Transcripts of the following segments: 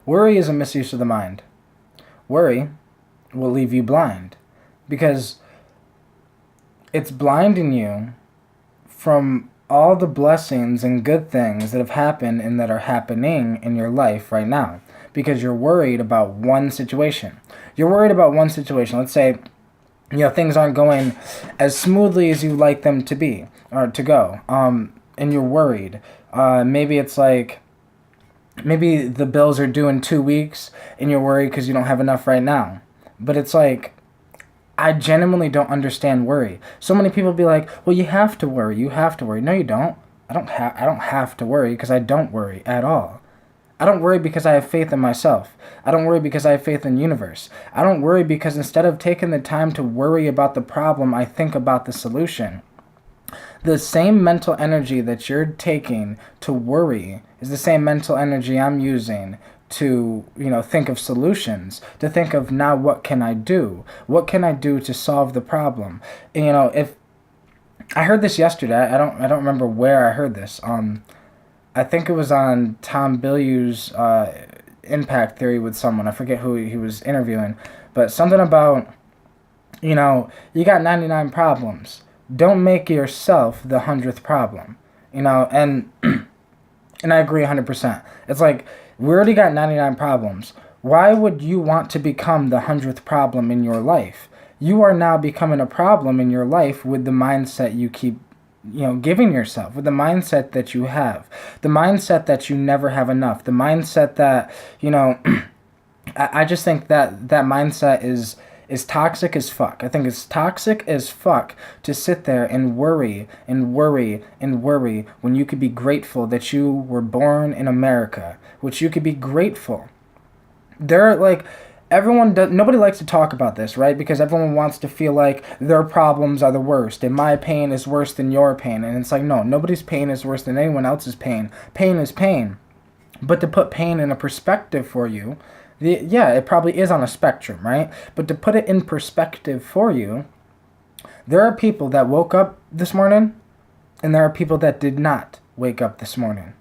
Worry is a misuse of the mind. Worry will leave you blind because it's blinding you from all the blessings and good things that have happened and that are happening in your life right now because you're worried about one situation. You're worried about one situation. Let's say, things aren't going as smoothly as you like them to be or to go. And you're worried. Maybe it's like, maybe the bills are due in 2 weeks and you're worried because you don't have enough right now. But it's like, I genuinely don't understand worry. So many people be like, well, you have to worry. You have to worry. No, you don't. I don't have to worry because I don't worry at all. I don't worry because I have faith in myself. I don't worry because I have faith in the universe. I don't worry because instead of taking the time to worry about the problem, I think about the solution. The same mental energy that you're taking to worry is the same mental energy I'm using to, think of solutions, to think of now what can I do? What can I do to solve the problem? And, if I heard this yesterday, I don't remember where I heard this. I think it was on Tom Bilyeu's impact theory with someone. I forget who he was interviewing, but something about, you got 99 problems. Don't make yourself the 100th problem, and I agree 100%. It's like, we already got 99 problems. Why would you want to become the 100th problem in your life? You are now becoming a problem in your life with the mindset you keep giving yourself, with the mindset that you have, the mindset that you never have enough, the mindset that, I just think that mindset is toxic as fuck. I think it's toxic as fuck to sit there and worry and worry and worry when you could be grateful that you were born in America, which you could be grateful. Nobody likes to talk about this, right? Because everyone wants to feel like their problems are the worst and my pain is worse than your pain. And it's like, no, nobody's pain is worse than anyone else's pain. Pain is pain. But to put pain in a perspective for you, it probably is on a spectrum, right? But to put it in perspective for you, there are people that woke up this morning and there are people that did not wake up this morning.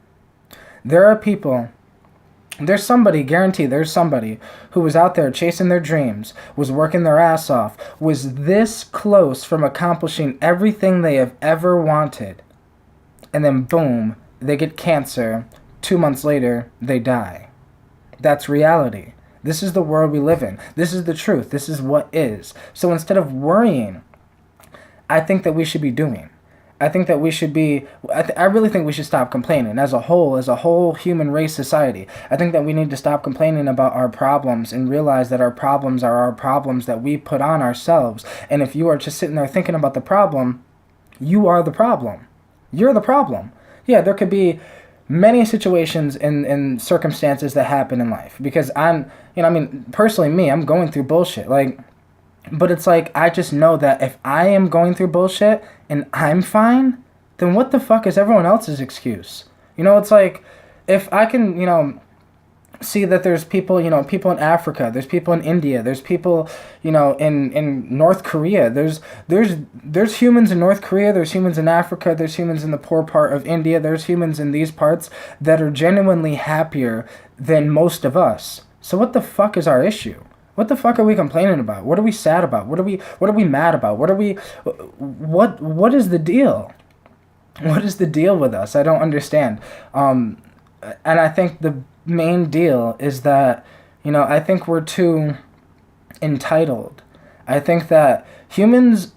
There's somebody who was out there chasing their dreams, was working their ass off, was this close from accomplishing everything they have ever wanted. And then boom, they get cancer. 2 months later, they die. That's reality. This is the world we live in. This is the truth. This is what is. So instead of worrying, I think that we should be doing. I think that we should be, I really think we should stop complaining as a whole human race society. I think that we need to stop complaining about our problems and realize that our problems are our problems that we put on ourselves. And if you are just sitting there thinking about the problem, you are the problem. You're the problem. Yeah, there could be many situations and circumstances that happen in life because personally me, I'm going through bullshit. But it's like, I just know that if I am going through bullshit and I'm fine, then what the fuck is everyone else's excuse? It's like, if I can, see that there's people, people in Africa, there's people in India, there's people, in North Korea, there's humans in North Korea, there's humans in Africa, there's humans in the poor part of India, there's humans in these parts that are genuinely happier than most of us. So what the fuck is our issue? What the fuck are we complaining about? What are we sad about? What are we mad about? What is the deal? What is the deal with us? I don't understand. And I think the main deal is that, I think we're too entitled. I think that humans,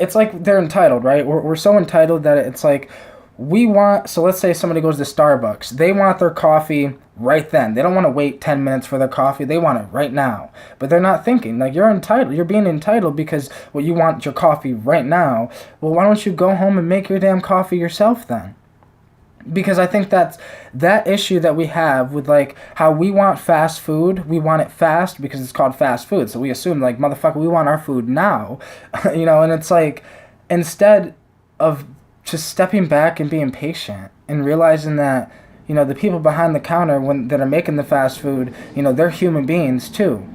it's like they're entitled, right? We're so entitled that it's like so let's say somebody goes to Starbucks. They want their coffee right then. They don't want to wait 10 minutes for their coffee. They want it right now. But they're not thinking. Like, you're entitled. You're being entitled because, you want your coffee right now. Well, why don't you go home and make your damn coffee yourself then? Because I think that's that issue that we have with, how we want fast food. We want it fast because it's called fast food. So we assume, motherfucker, we want our food now. And it's like, instead of just stepping back and being patient and realizing that, the people behind the counter that are making the fast food, they're human beings too.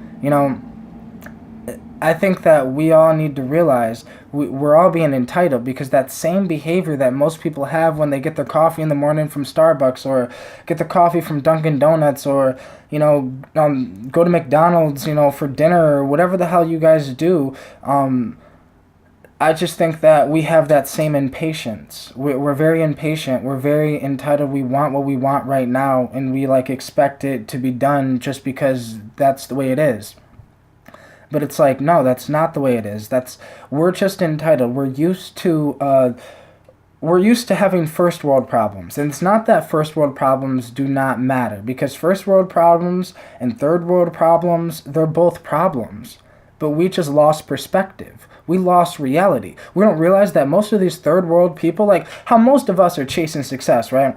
I think that we all need to realize we're all being entitled, because that same behavior that most people have when they get their coffee in the morning from Starbucks, or get their coffee from Dunkin' Donuts, or, go to McDonald's, for dinner, or whatever the hell you guys do. I just think that we have that same impatience. We're very impatient. We're very entitled. We want what we want right now, and we like expect it to be done just because that's the way it is. But it's like, no, that's not the way it is. We're just entitled. We're used to having first world problems. And it's not that first world problems do not matter, because first world problems and third world problems, they're both problems. But we just lost perspective. We lost reality. We don't realize that most of these third world people, like how most of us are chasing success, right?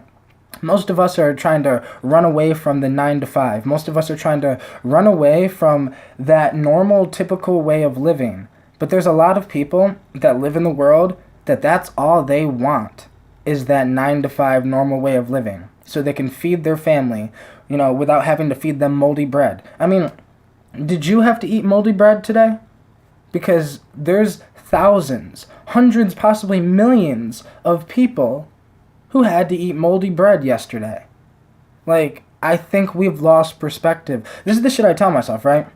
Most of us are trying to run away from the 9 to 5. Most of us are trying to run away from that normal, typical way of living. But there's a lot of people that live in the world that's all they want, is that 9 to 5 normal way of living. So they can feed their family, without having to feed them moldy bread. I mean, did you have to eat moldy bread today? Because there's thousands, hundreds, possibly millions of people who had to eat moldy bread yesterday. Like, I think we've lost perspective. This is the shit I tell myself, right?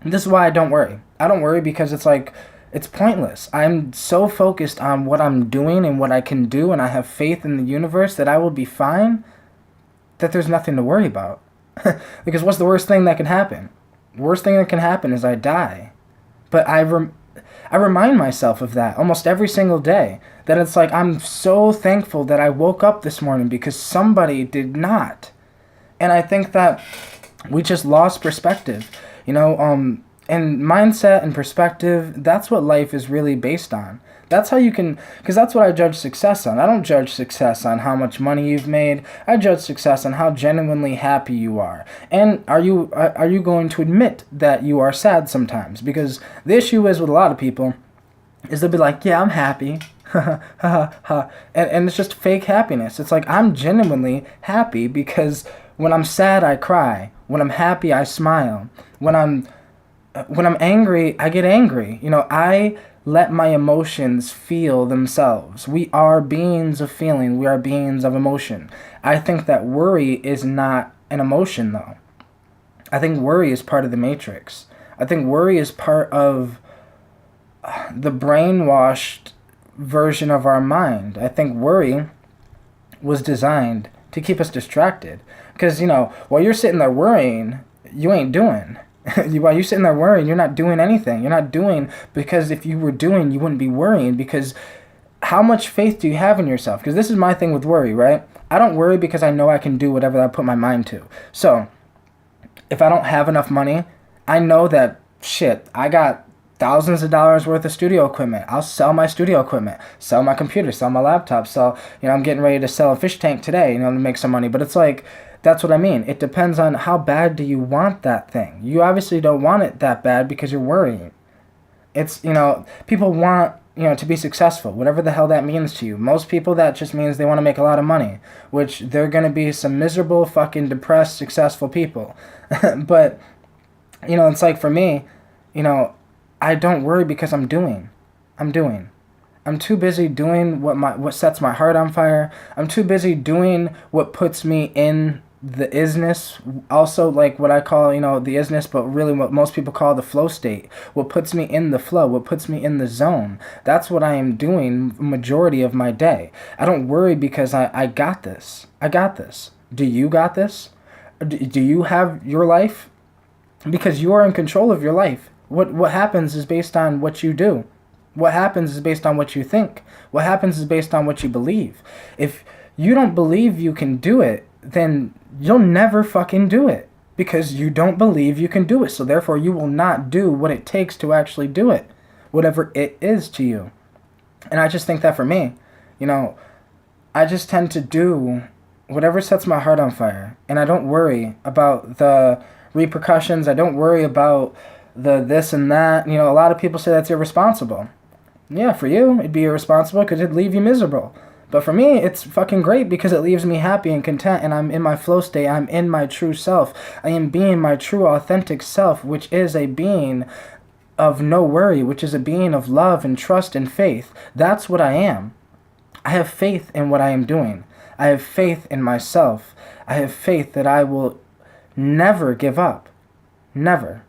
This is why I don't worry. I don't worry because it's like, it's pointless. I'm so focused on what I'm doing and what I can do, and I have faith in the universe that I will be fine, that there's nothing to worry about. Because what's the worst thing that can happen? The worst thing that can happen is I die. But I remind myself of that almost every single day. That it's like, I'm so thankful that I woke up this morning because somebody did not. And I think that we just lost perspective. And mindset and perspective, that's what life is really based on. That's how you can, because that's what I judge success on. I don't judge success on how much money you've made. I judge success on how genuinely happy you are. And are you going to admit that you are sad sometimes? Because the issue is with a lot of people is they'll be like, yeah, I'm happy. And it's just fake happiness. It's like, I'm genuinely happy because when I'm sad, I cry. When I'm happy, I smile. When I'm angry, I get angry. I let my emotions feel themselves. We are beings of feeling. We are beings of emotion. I think that worry is not an emotion, though. I think worry is part of the matrix. I think worry is part of the brainwashed version of our mind. I think worry was designed to keep us distracted. Because, while you're sitting there worrying, you ain't doing. While you're sitting there worrying, you're not doing anything. You're not doing, because if you were doing, you wouldn't be worrying. Because how much faith do you have in yourself? Because this is my thing with worry, right? I don't worry because I know I can do whatever I put my mind to. So, if I don't have enough money, I know that, shit, I got thousands of dollars worth of studio equipment. I'll sell my studio equipment, sell my computer, sell my laptop, I'm getting ready to sell a fish tank today, to make some money. But it's like, that's what I mean. It depends on how bad do you want that thing. You obviously don't want it that bad because you're worrying. It's, people want, to be successful, whatever the hell that means to you. Most people, that just means they want to make a lot of money, which they're going to be some miserable, fucking depressed, successful people. But, it's like for me, I don't worry because I'm doing. I'm too busy doing what sets my heart on fire. I'm too busy doing what puts me in the isness. Also, like what I call, the isness, but really what most people call the flow state. What puts me in the flow, what puts me in the zone. That's what I am doing majority of my day. I don't worry because I got this. I got this. Do you got this? Do you have your life? Because you are in control of your life. What happens is based on what you do. What happens is based on what you think. What happens is based on what you believe. If you don't believe you can do it, then you'll never fucking do it. Because you don't believe you can do it. So therefore you will not do what it takes to actually do it. Whatever it is to you. And I just think that for me, I just tend to do whatever sets my heart on fire. And I don't worry about the repercussions. I don't worry about the this and that. A lot of people say that's irresponsible. Yeah, for you, it'd be irresponsible because it'd leave you miserable. But for me, it's fucking great because it leaves me happy and content, and I'm in my flow state. I'm in my true self. I am being my true, authentic self, which is a being of no worry, which is a being of love and trust and faith. That's what I am. I have faith in what I am doing. I have faith in myself. I have faith that I will never give up. Never.